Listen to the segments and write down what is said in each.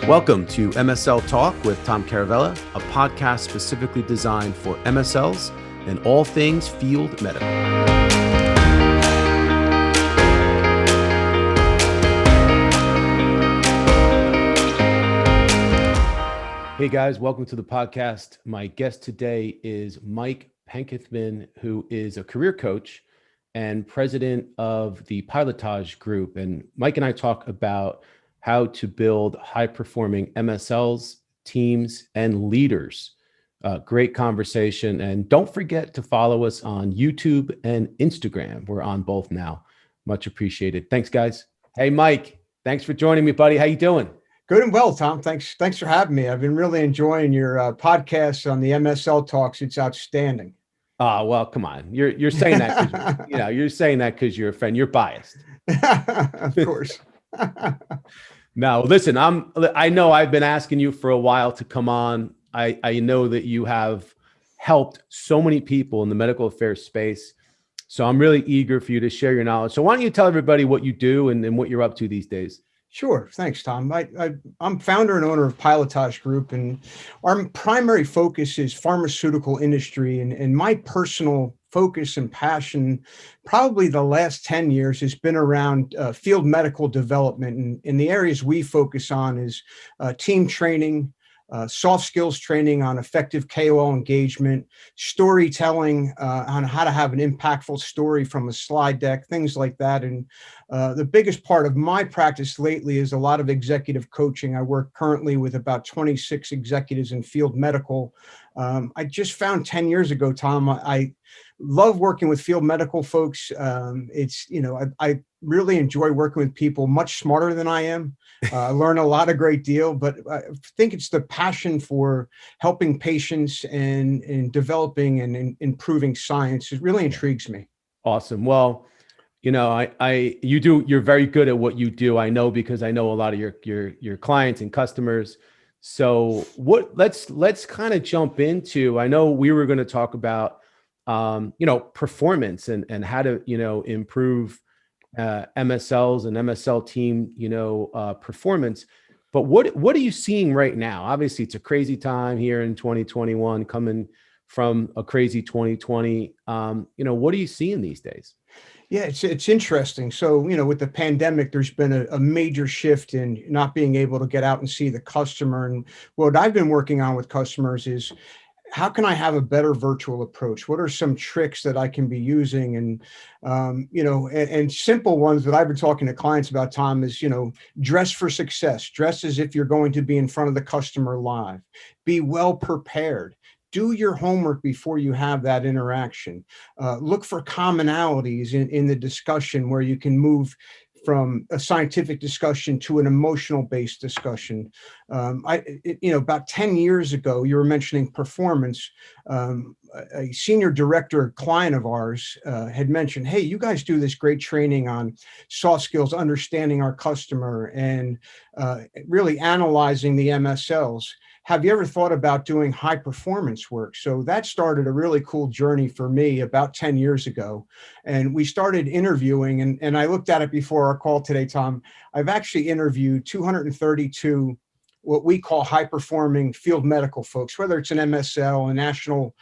Welcome to MSL Talk with Tom Caravela, a podcast specifically designed for MSLs and all things field medical. Hey guys, welcome to the podcast. My guest today is Mike Penkethman, who is a career coach and president of the Pilotage Group. And Mike and I talk about how to build high-performing MSLs, teams, and leaders. Great conversation. And don't forget to follow us on YouTube and Instagram. We're on both now. Much appreciated. Thanks, guys. Hey, Mike, thanks for joining me, buddy. How you doing? Good and well, Tom. Thanks for having me. I've been really enjoying your podcast on the MSL Talks. It's outstanding. Oh, well, come on. You're saying that because you're saying that because you're a friend. You're biased. Of course. No, listen, I know I've been asking you for a while to come on. I know that you have helped so many people in the medical affairs space. So I'm really eager for you to share your knowledge. So why don't you tell everybody what you do and what you're up to these days? Sure. Thanks, Tom. I'm founder and owner of Pilotage Group, and our primary focus is pharmaceutical industry. And my personal focus and passion, probably the last 10 years, has been around field medical development. And the areas we focus on is team training, soft skills training on effective KOL engagement, storytelling on how to have an impactful story from a slide deck, things like that. And the biggest part of my practice lately is a lot of executive coaching. I work currently with about 26 executives in field medical. I just found 10 years ago, Tom, I love working with field medical folks. I really enjoy working with people much smarter than I am. I learn a lot, a great deal, but I think it's the passion for helping patients and developing and improving science. It really intrigues me. Awesome. Well, you're very good at what you do. I know, because I know a lot of your clients and customers. So let's kind of jump into, I know we were going to talk about, performance and how to, improve MSLs and MSL team, performance. But what are you seeing right now? Obviously, it's a crazy time here in 2021, coming from a crazy 2020. What are you seeing these days? Yeah, it's interesting. So, with the pandemic, there's been a major shift in not being able to get out and see the customer. And what I've been working on with customers is, how can I have a better virtual approach? What are some tricks that I can be using? And simple ones that I've been talking to clients about, Tom, is, dress for success. Dress as if you're going to be in front of the customer live. Be well prepared. Do your homework before you have that interaction. Look for commonalities in the discussion where you can move from a scientific discussion to an emotional-based discussion. About 10 years ago, you were mentioning performance. A senior director client of ours had mentioned, hey, you guys do this great training on soft skills, understanding our customer, and really analyzing the MSLs. Have you ever thought about doing high performance work? So that started a really cool journey for me about 10 years ago. And we started interviewing, and I looked at it before our call today, Tom. I've actually interviewed 232 what we call high-performing field medical folks, whether it's an MSL, a national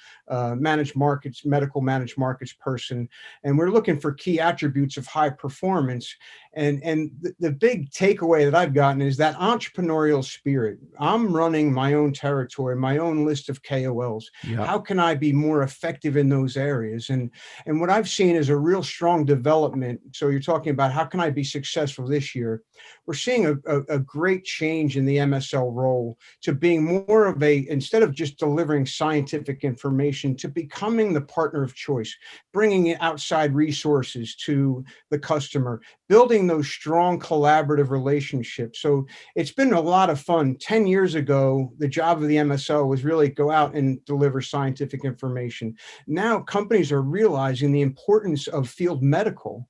managed markets, medical managed markets person, and we're looking for key attributes of high performance. And the big takeaway that I've gotten is that entrepreneurial spirit. I'm running my own territory, my own list of KOLs. Yep. How can I be more effective in those areas? And what I've seen is a real strong development. So you're talking about how can I be successful this year? We're seeing a great change in the MSL role to being more of instead of just delivering scientific information, to becoming the partner of choice, bringing in outside resources to the customer, building those strong collaborative relationships. So it's been a lot of fun. 10 years ago, the job of the MSL was really go out and deliver scientific information. Now companies are realizing the importance of field medical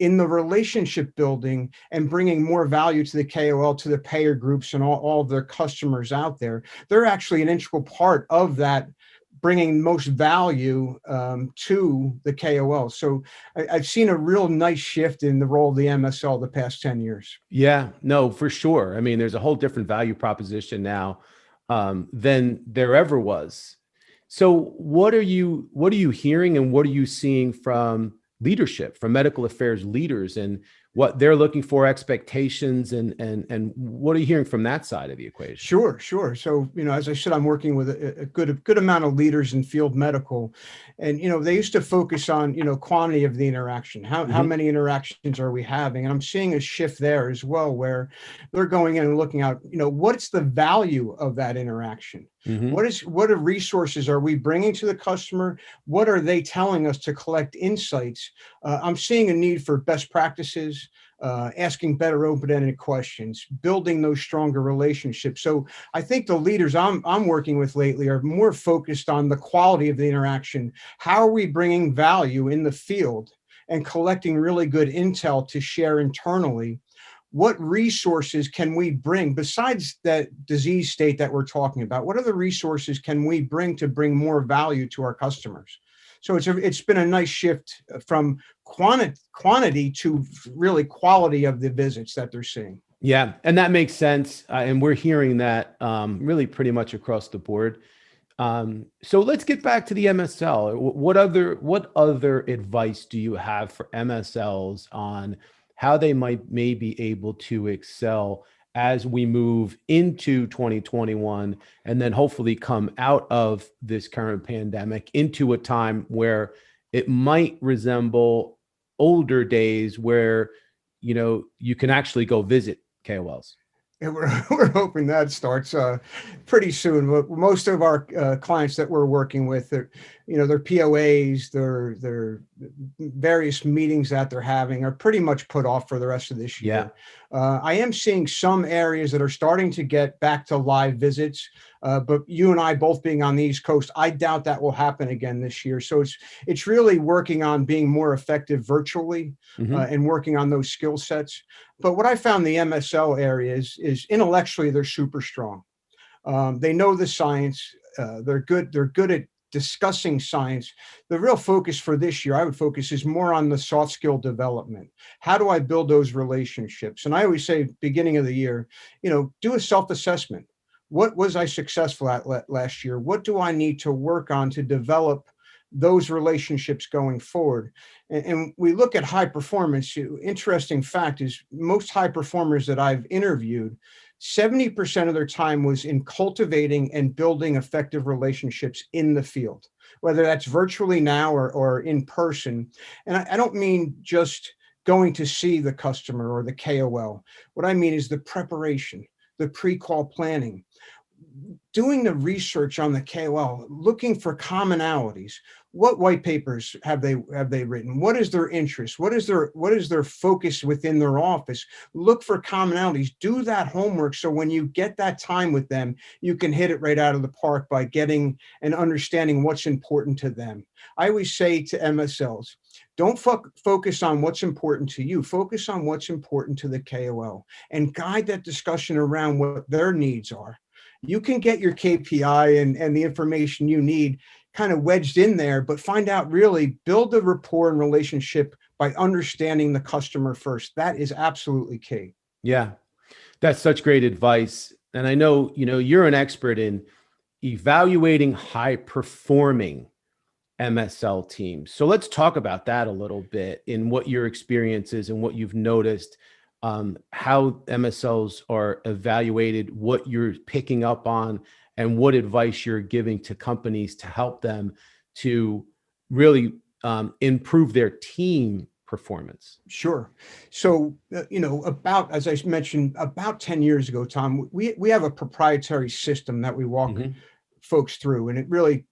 in the relationship building and bringing more value to the KOL, to the payer groups and all of their customers out there. They're actually an integral part of that bringing most value to the KOL. So I've seen a real nice shift in the role of the MSL the past 10 years. Yeah, no, for sure. I mean, there's a whole different value proposition now than there ever was. So what are you hearing and what are you seeing from leadership, from medical affairs leaders, and what they're looking for, expectations, and what are you hearing from that side of the equation? Sure, sure. So, as I said, I'm working with a good amount of leaders in field medical, and they used to focus on quantity of the interaction. How Hmm. many interactions are we having? And I'm seeing a shift there as well, where they're going in and looking out. What's the value of that interaction? Hmm. What are resources are we bringing to the customer? What are they telling us to collect insights? I'm seeing a need for best practices, asking better open-ended questions, building those stronger relationships. So I think the leaders I'm working with lately are more focused on the quality of the interaction. How are we bringing value in the field and collecting really good intel to share internally? What resources can we bring besides that disease state that we're talking about? What other resources can we bring to bring more value to our customers? So it's been a nice shift from quantity to really quality of the visits that they're seeing. Yeah, and that makes sense. And we're hearing that really pretty much across the board. So let's get back to the MSL. What other advice do you have for MSLs on how they may be able to excel as we move into 2021 and then hopefully come out of this current pandemic into a time where it might resemble older days where you can actually go visit KOLs? And we're hoping that starts pretty soon. Most of our clients that we're working with, their POAs, their various meetings that they're having are pretty much put off for the rest of this Yeah. year. I am seeing some areas that are starting to get back to live visits, but you and I both being on the East Coast, I doubt that will happen again this year. So it's really working on being more effective virtually Hmm. and working on those skill sets. But what I found the MSL area is intellectually they're super strong. They know the science. They're good. They're good at discussing science. The real focus for this year, I would focus, is more on the soft skill development. How do I build those relationships? And I always say, beginning of the year, do a self-assessment. What was I successful at last year? What do I need to work on to develop those relationships going forward? And we look at high performance. Interesting fact is most high performers that I've interviewed, 70% of their time was in cultivating and building effective relationships in the field, whether that's virtually now or in person. And I don't mean just going to see the customer or the KOL. What I mean is the preparation, the pre-call planning, doing the research on the KOL, looking for commonalities. What white papers have they written? What is their interest? What is their focus within their office? Look for commonalities. Do that homework so when you get that time with them, you can hit it right out of the park by getting and understanding what's important to them. I always say to MSLs, don't focus on what's important to you. Focus on what's important to the KOL and guide that discussion around what their needs are. You can get your KPI and the information you need kind of wedged in there, but find out, really build a rapport and relationship by understanding the customer first. That is absolutely key. Yeah, that's such great advice. And I know, you're an expert in evaluating high performing MSL teams. So let's talk about that a little bit in what your experience is and what you've noticed, how MSLs are evaluated, what you're picking up on, and what advice you're giving to companies to help them to really improve their team performance. Sure. So, about, as I mentioned, about 10 years ago, Tom, we have a proprietary system that we walk Hmm. folks through, and it really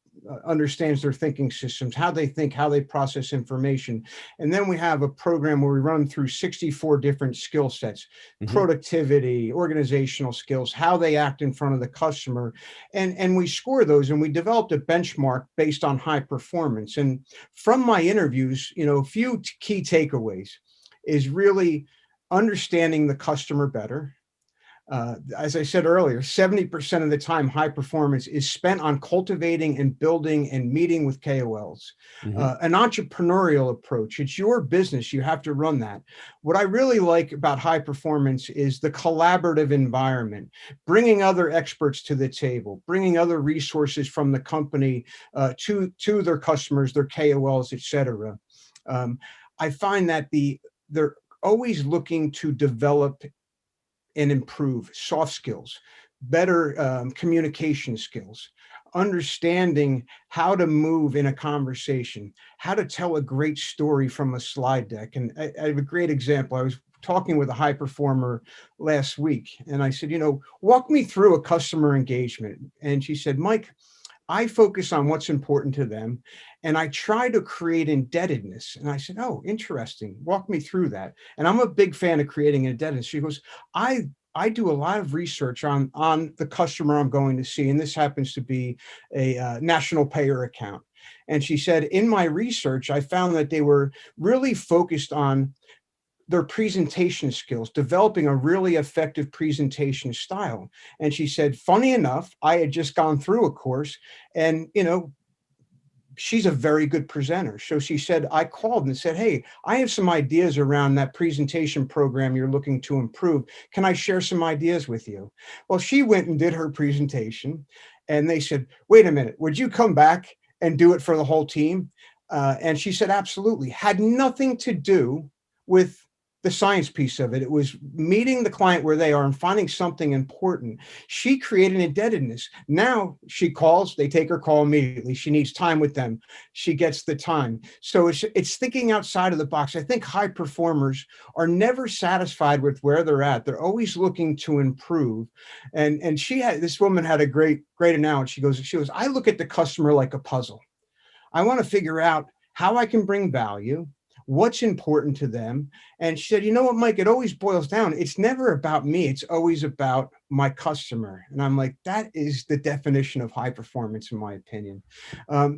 understands their thinking systems, how they think, how they process information. And then we have a program where we run through 64 different skill sets: Hmm. productivity, organizational skills, how they act in front of the customer. And we score those, and we developed a benchmark based on high performance. And from my interviews, a few key takeaways is really understanding the customer better, As I said earlier, 70% of the time, high performance is spent on cultivating and building and meeting with KOLs. Hmm. An entrepreneurial approach. It's your business. You have to run that. What I really like about high performance is the collaborative environment, bringing other experts to the table, bringing other resources from the company to their customers, their KOLs, et cetera. I find that they're always looking to develop and improve soft skills, better communication skills, understanding how to move in a conversation, how to tell a great story from a slide deck. And I have a great example. I was talking with a high performer last week, and I said, walk me through a customer engagement. And she said, Mike, I focus on what's important to them, and I try to create indebtedness. And I said, oh, interesting. Walk me through that. And I'm a big fan of creating indebtedness. She goes, I do a lot of research on the customer I'm going to see, and this happens to be a national payer account. And she said, in my research, I found that they were really focused on their presentation skills, developing a really effective presentation style. And she said, funny enough, I had just gone through a course, and she's a very good presenter. So she said, I called and said, hey, I have some ideas around that presentation program you're looking to improve. Can I share some ideas with you? Well, she went and did her presentation, and they said, wait a minute, would you come back and do it for the whole team? And she said, absolutely. Had nothing to do with the science piece of it. It was meeting the client where they are and finding something important. She created indebtedness. Now she calls, they take her call immediately. She needs time with them. She gets the time. So it's thinking outside of the box. I think high performers are never satisfied with where they're at. They're always looking to improve. And this woman had a great analogy. She goes, I look at the customer like a puzzle. I want to figure out how I can bring value, what's important to them. And she said, you know what, Mike, it always boils down. It's never about me. It's always about my customer. And I'm like, that is the definition of high performance, in my opinion.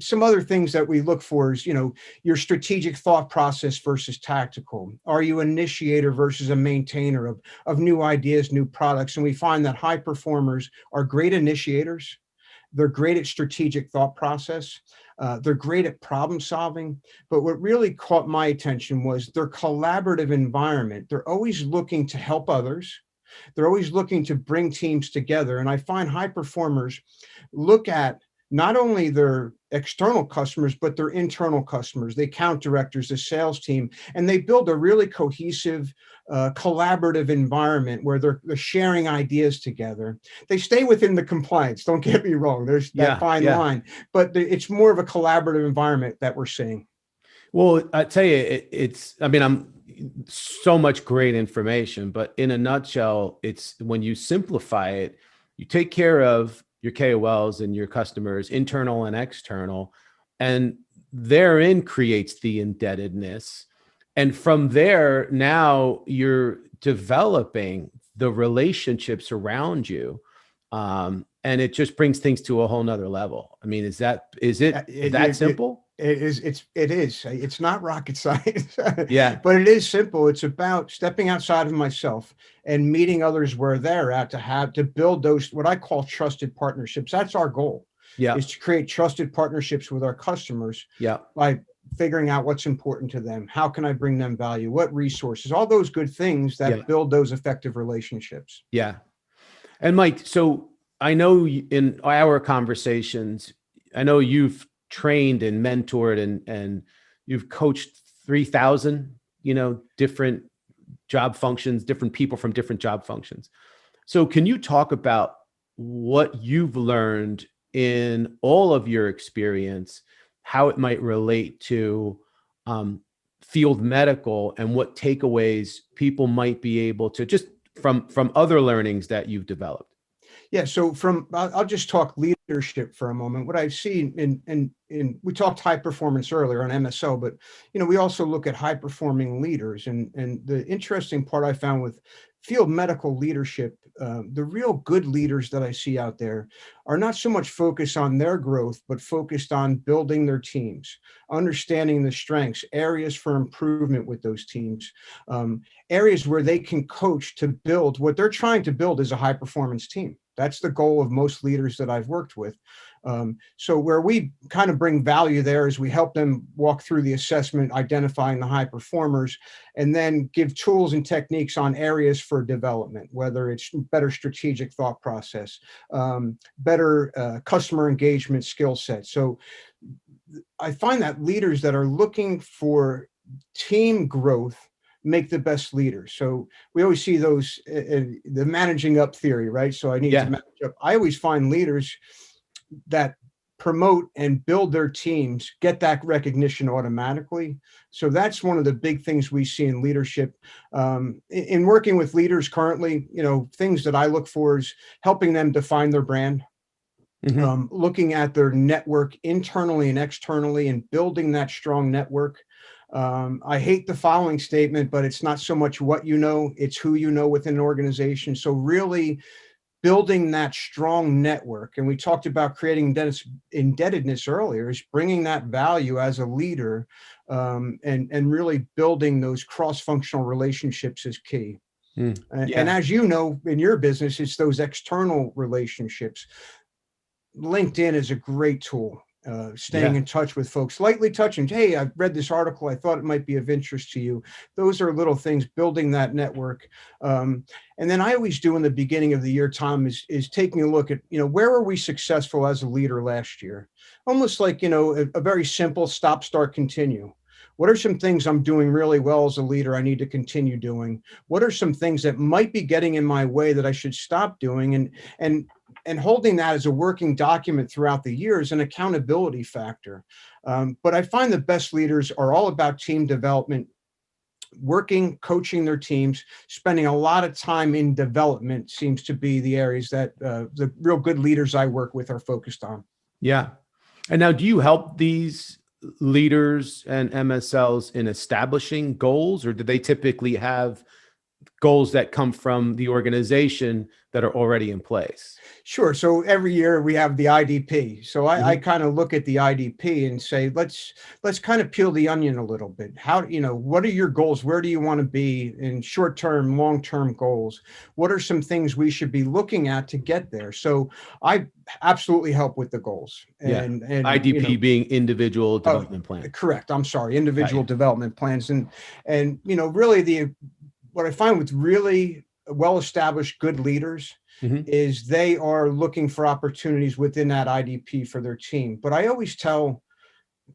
Some other things that we look for is, your strategic thought process versus tactical. Are you an initiator versus a maintainer of new ideas, new products? And we find that high performers are great initiators. They're great at strategic thought process. They're great at problem solving. But what really caught my attention was their collaborative environment. They're always looking to help others. They're always looking to bring teams together. And I find high performers look at not only their external customers, but their internal customers, the account directors, the sales team, and they build a really cohesive, collaborative environment where they're sharing ideas together. They stay within the compliance. Don't get me wrong. There's that fine line, but it's more of a collaborative environment that we're seeing. Well, I tell you, I'm so much great information, but in a nutshell, it's when you simplify it, you take care of your KOLs and your customers, internal and external, and therein creates the indebtedness. And from there, now you're developing the relationships around you. And it just brings things to a whole nother level. I mean, is it that simple? It is. It's not rocket science. Yeah. But it is simple. It's about stepping outside of myself and meeting others where they're at to build those, what I call trusted partnerships. That's our goal. Yeah. Is to create trusted partnerships with our customers. Yeah. By figuring out what's important to them. How can I bring them value? What resources? All those good things that build those effective relationships. Yeah. And Mike, so I know in our conversations, I know you've trained and mentored and you've coached 3,000, different job functions, different people from different job functions. So can you talk about what you've learned in all of your experience, how it might relate to field medical, and what takeaways people might be able to just from other learnings that you've developed? Yeah. So I'll just talk leadership for a moment. What I've seen in we talked high performance earlier on MSL, but we also look at high performing leaders. And the interesting part I found with field medical leadership, the real good leaders that I see out there are not so much focused on their growth, but focused on building their teams, understanding the strengths, areas for improvement with those teams, areas where they can coach to build what they're trying to build is a high performance team. That's the goal of most leaders that I've worked with. So where we kind of bring value there is we help them walk through the assessment, identifying the high performers, and then give tools and techniques on areas for development, whether it's better strategic thought process, better customer engagement skill set. So I find that leaders that are looking for team growth make the best leaders. So we always see those, the managing up theory, right? So I need to Yeah. manage up. I always find leaders that promote and build their teams get that recognition automatically. So that's one of the big things we see in leadership. In working with leaders currently, things that I look for is helping them define their brand, looking at their network internally and externally and building that strong network. I hate the following statement, but it's not so much what you know, it's who you know within an organization. So really building that strong network. And we talked about creating indebtedness earlier, is bringing that value as a leader, and really building those cross-functional relationships is key. Yeah. And as you know, in your business, it's those external relationships. LinkedIn is a great tool. Staying in touch with folks, lightly touching. Hey, I read this article. I thought it might be of interest to you. Those are little things, building that network. And then I always do in the beginning of the year, Tom, is taking a look at, where were we successful as a leader last year? Almost like, a very simple stop, start, continue. What are some things I'm doing really well as a leader I need to continue doing? What are some things that might be getting in my way that I should stop doing? And holding that as a working document throughout the year is an accountability factor. But I find the best leaders are all about team development, working, coaching their teams, spending a lot of time in development seems to be the areas that the real good leaders I work with are focused on. Yeah. And now, do you help these leaders and MSLs in establishing goals, or do they typically have goals that come from the organization that are already in place? Sure. So every year we have the IDP. So I kind of look at the IDP and say, let's kind of peel the onion a little bit. How, what are your goals? Where do you want to be in short-term, long-term goals? What are some things we should be looking at to get there? So I absolutely help with the goals. And IDP being individual development plan. Correct. I'm sorry. Individual development plans. And really what I find with really well-established good leaders is they are looking for opportunities within that IDP for their team. But I always tell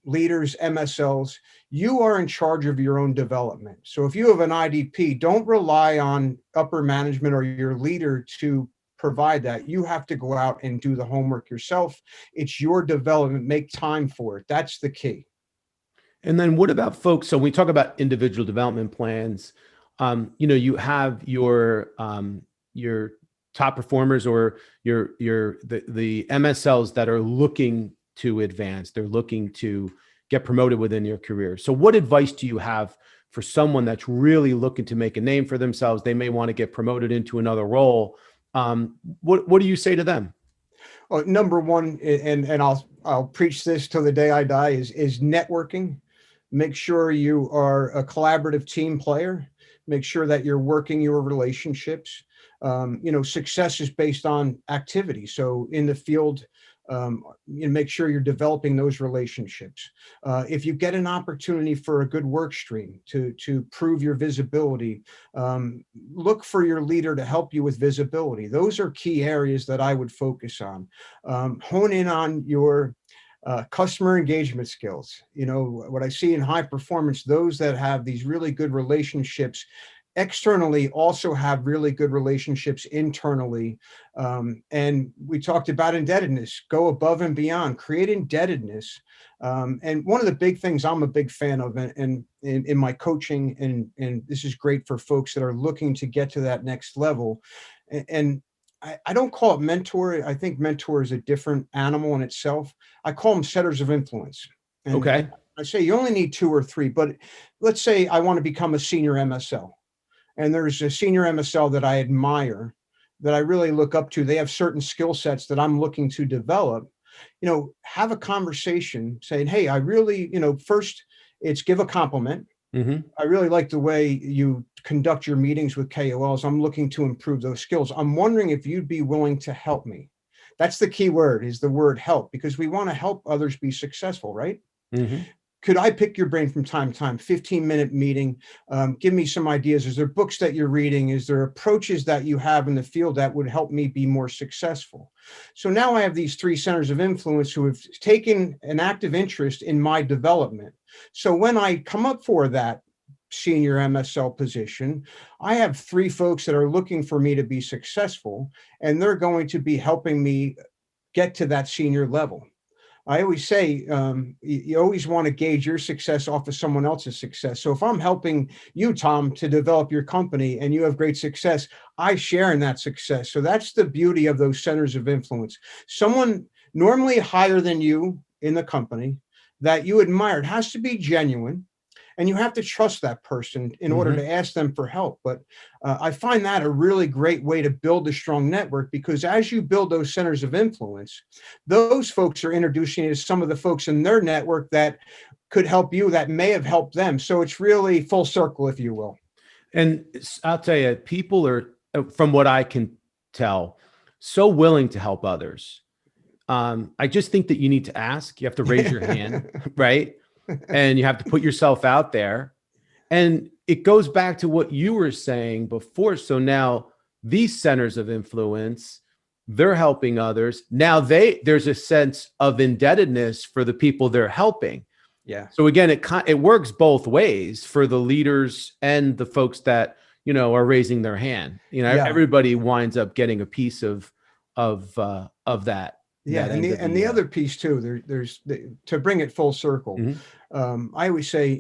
leaders, MSLs, you are in charge of your own development. So if you have an IDP, don't rely on upper management or your leader to provide that. You have to go out and do the homework yourself. It's your development. Make time for it. That's the key. And then what about folks? So when we talk about individual development plans, you have your top performers or the MSLs that are looking to advance. They're looking to get promoted within your career. So what advice do you have for someone that's really looking to make a name for themselves? They may want to get promoted into another role. What do you say to them? Well, number one, and I'll preach this till the day I die, is networking. Make sure you are a collaborative team player. Make sure that you're working your relationships. Success is based on activity. So in the field, make sure you're developing those relationships. If you get an opportunity for a good work stream to prove your visibility, look for your leader to help you with visibility. Those are key areas that I would focus on. Hone in on your customer engagement skills. What I see in high performance, those that have these really good relationships externally also have really good relationships internally. And we talked about indebtedness, go above and beyond, create indebtedness. And one of the big things I'm a big fan of in my coaching, and this is great for folks that are looking to get to that next level. And I don't call it mentor. I think mentor is a different animal in itself. I call them setters of influence. And Okay. I say you only need 2 or 3, but let's say I want to become a senior MSL. And there's a senior MSL that I admire that I really look up to, they have certain skill sets that I'm looking to develop, have a conversation saying, hey, I really, first it's give a compliment. Mm-hmm. I really like the way you conduct your meetings with KOLs. I'm looking to improve those skills. I'm wondering if you'd be willing to help me. That's the key word, is the word help, because we want to help others be successful, right? Mm-hmm. Could I pick your brain from time to time, 15-minute meeting? Give me some ideas. Is there books that you're reading? Is there approaches that you have in the field that would help me be more successful? So now I have these 3 centers of influence who have taken an active interest in my development. So when I come up for that senior MSL position, I have 3 folks that are looking for me to be successful, and they're going to be helping me get to that senior level. I always say, you always want to gauge your success off of someone else's success. So if I'm helping you, Tom, to develop your company and you have great success, I share in that success. So that's the beauty of those centers of influence. Someone normally higher than you in the company that you admire, it has to be genuine. And you have to trust that person in order to ask them for help. But I find that a really great way to build a strong network, because as you build those centers of influence, those folks are introducing you to some of the folks in their network that could help you, that may have helped them. So it's really full circle, if you will. And I'll tell you, people are, from what I can tell, so willing to help others. I just think that you need to ask. You have to raise your hand, right? And you have to put yourself out there. And it goes back to what you were saying before. So now these centers of influence, they're helping others. Now there's a sense of indebtedness for the people they're helping. Yeah. So again, it works both ways for the leaders and the folks that, are raising their hand. Everybody winds up getting a piece of that. Yeah, and the other piece too, there's to bring it full circle. I always say,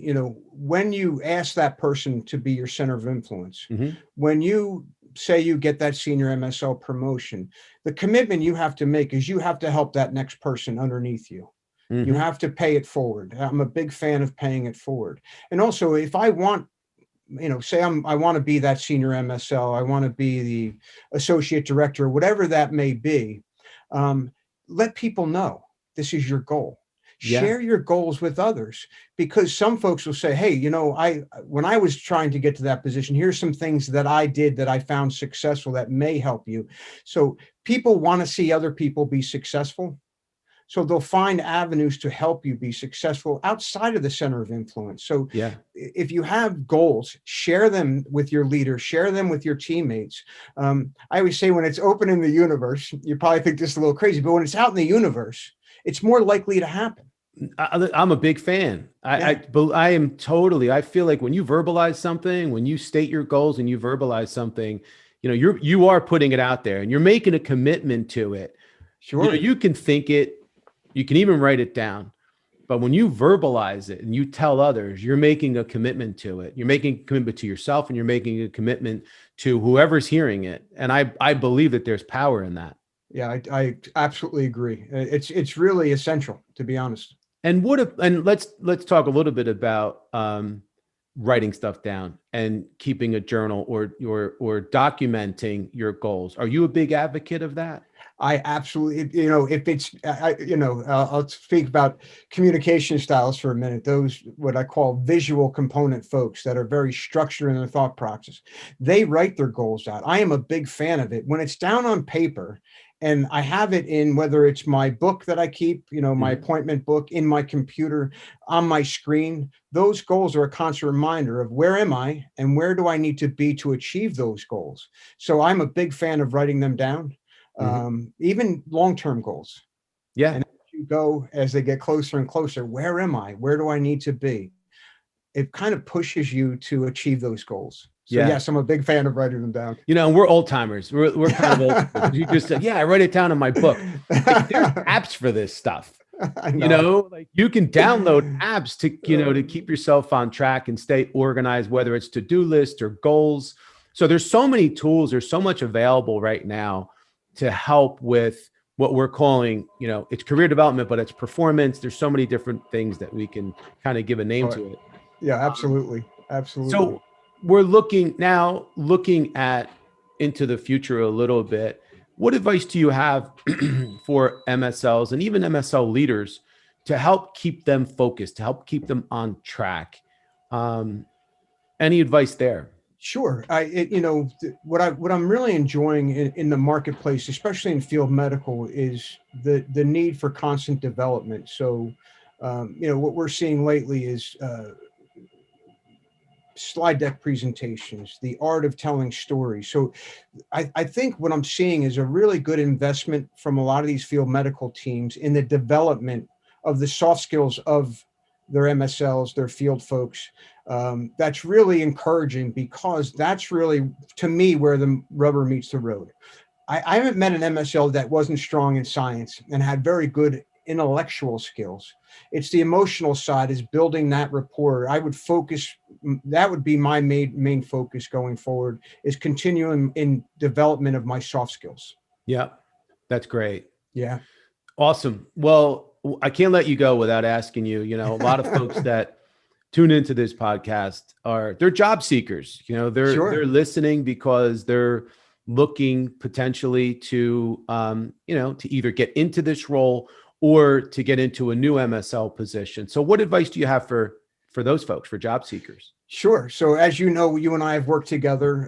when you ask that person to be your center of influence, when you say you get that senior MSL promotion, the commitment you have to make is you have to help that next person underneath you. You have to pay it forward. I'm a big fan of paying it forward. And also, if I want, say I want to be that senior MSL, I want to be the associate director, whatever that may be. Let people know this is your goal. Share your goals with others, because some folks will say, hey, when I was trying to get to that position, here's some things that I did that I found successful that may help you. So people want to see other people be successful. So they'll find avenues to help you be successful outside of the center of influence. So if you have goals, share them with your leader, share them with your teammates. I always say, when it's open in the universe, you probably think this is a little crazy, but when it's out in the universe, it's more likely to happen. I'm a big fan. I feel like when you verbalize something, when you state your goals and you verbalize something, you are putting it out there and you're making a commitment to it. Sure. You can think it, you can even write it down, but when you verbalize it and you tell others, you're making a commitment to it. You're making a commitment to yourself, and you're making a commitment to whoever's hearing it. And I believe that there's power in that. Yeah, I absolutely agree. It's really essential, to be honest. And let's talk a little bit about writing stuff down and keeping a journal or documenting your goals. Are you a big advocate of that? I absolutely, if it's, I'll speak about communication styles for a minute. Those, what I call visual component folks that are very structured in their thought process, they write their goals out. I am a big fan of it. When it's down on paper, and I have it in, whether it's my book that I keep, my appointment book, in my computer, on my screen, those goals are a constant reminder of where am I and where do I need to be to achieve those goals. So I'm a big fan of writing them down, even long-term goals. Yeah. And as you go, as they get closer and closer, where am I? Where do I need to be? It kind of pushes you to achieve those goals. So yes, I'm a big fan of writing them down. And we're old timers. We're kind of old school. You just said, I write it down in my book. Like, there's apps for this stuff. Like you can download apps to, to keep yourself on track and stay organized, whether it's to-do lists or goals. So there's so many tools. There's so much available right now to help with what we're calling, it's career development, but it's performance. There's so many different things that we can kind of give a name to it. Yeah, absolutely. Absolutely. So we're looking at into the future a little bit, what advice do you have for MSLs and even MSL leaders to help keep them focused, to help keep them on track? Any advice there? Sure. What I'm really enjoying in the marketplace, especially in field medical, is the need for constant development. So, what we're seeing lately is slide deck presentations, the art of telling stories. So I think what I'm seeing is a really good investment from a lot of these field medical teams in the development of the soft skills of their MSLs, their field folks. That's really encouraging, because that's really, to me, where the rubber meets the road. I haven't met an MSL that wasn't strong in science and had very good intellectual skills. It's the emotional side, is building that rapport. I would focus, that would be my main focus going forward, is continuing in development of my soft skills. Yeah, that's great. Yeah. Awesome. Well, I can't let you go without asking you, a lot of folks that tune into this podcast they're job seekers. They're Sure. They're listening because they're looking potentially to to either get into this role or to get into a new MSL position. So what advice do you have for those folks, for job seekers? Sure. So as you know, you and I have worked together,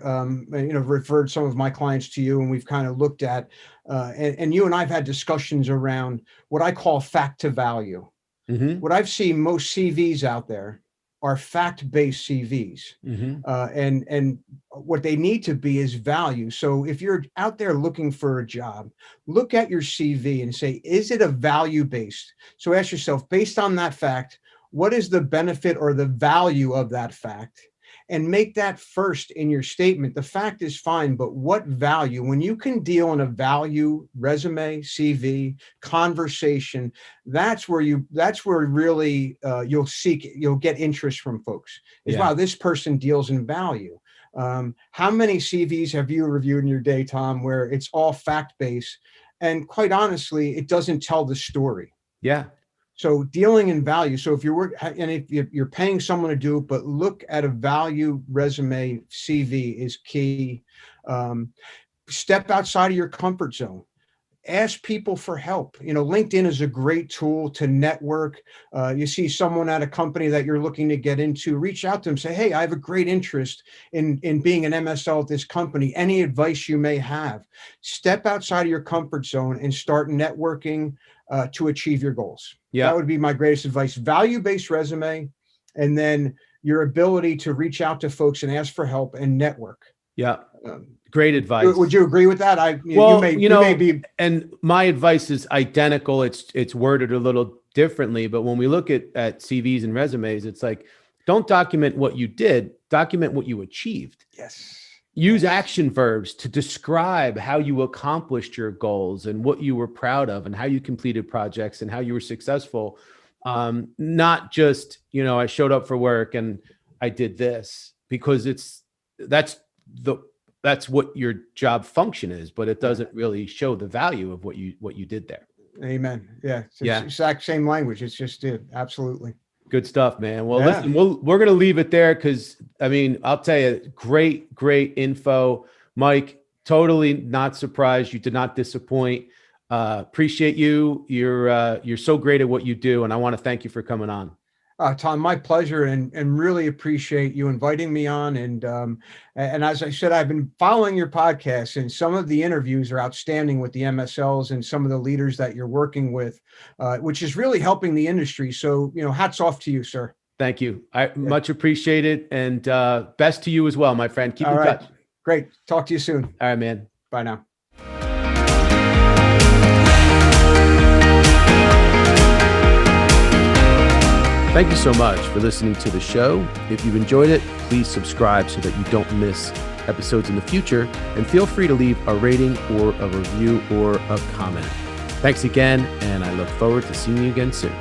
referred some of my clients to you, and we've kind of looked at, and you and I've had discussions around what I call fact to value. Mm-hmm. What I've seen, most CVs out there are fact-based CVs. Mm-hmm. And what they need to be is value. So if you're out there looking for a job, look at your CV and say, is it a value-based? So ask yourself, based on that fact, what is the benefit or the value of that fact? And make that first in your statement. The fact is fine, but what value? When you can deal in a value resume, CV, conversation, that's where really you'll get interest from folks. Is, wow, this person deals in value. How many CVs have you reviewed in your day, Tom, where it's all fact-based, and quite honestly, it doesn't tell the story? Yeah. So dealing in value. So if you're paying someone to do it, but look at a value resume, CV is key. Step outside of your comfort zone. Ask people for help. LinkedIn is a great tool to network. You see someone at a company that you're looking to get into, reach out to them, say, hey, I have a great interest in being an MSL at this company. Any advice you may have? Step outside of your comfort zone and start networking to achieve your goals. Yeah. That would be my greatest advice. Value-based resume, and then your ability to reach out to folks and ask for help and network. Yeah. Great advice. Would you agree with that? You may be. And my advice is identical. It's worded a little differently, but when we look at CVs and resumes, it's like, don't document what you did, document what you achieved. Yes. Use action verbs to describe how you accomplished your goals and what you were proud of and how you completed projects and how you were successful. Not just, I showed up for work and I did this, because that's what your job function is, but it doesn't really show the value of what you did there. Amen. Yeah. It's the exact same language. It's just absolutely. Good stuff, man. Well, listen, we're going to leave it there, because I'll tell you, great info, Mike. Totally not surprised. You did not disappoint. Appreciate you. You're so great at what you do, and I want to thank you for coming on. Tom, my pleasure, and really appreciate you inviting me on. And as I said, I've been following your podcast, and some of the interviews are outstanding with the MSLs and some of the leaders that you're working with, which is really helping the industry. So, hats off to you, sir. Thank you. I much appreciate it, and best to you as well, my friend. Keep in touch. Great. Talk to you soon. All right, man. Bye now. Thank you so much for listening to the show. If you've enjoyed it, please subscribe so that you don't miss episodes in the future, and feel free to leave a rating or a review or a comment. Thanks again, and I look forward to seeing you again soon.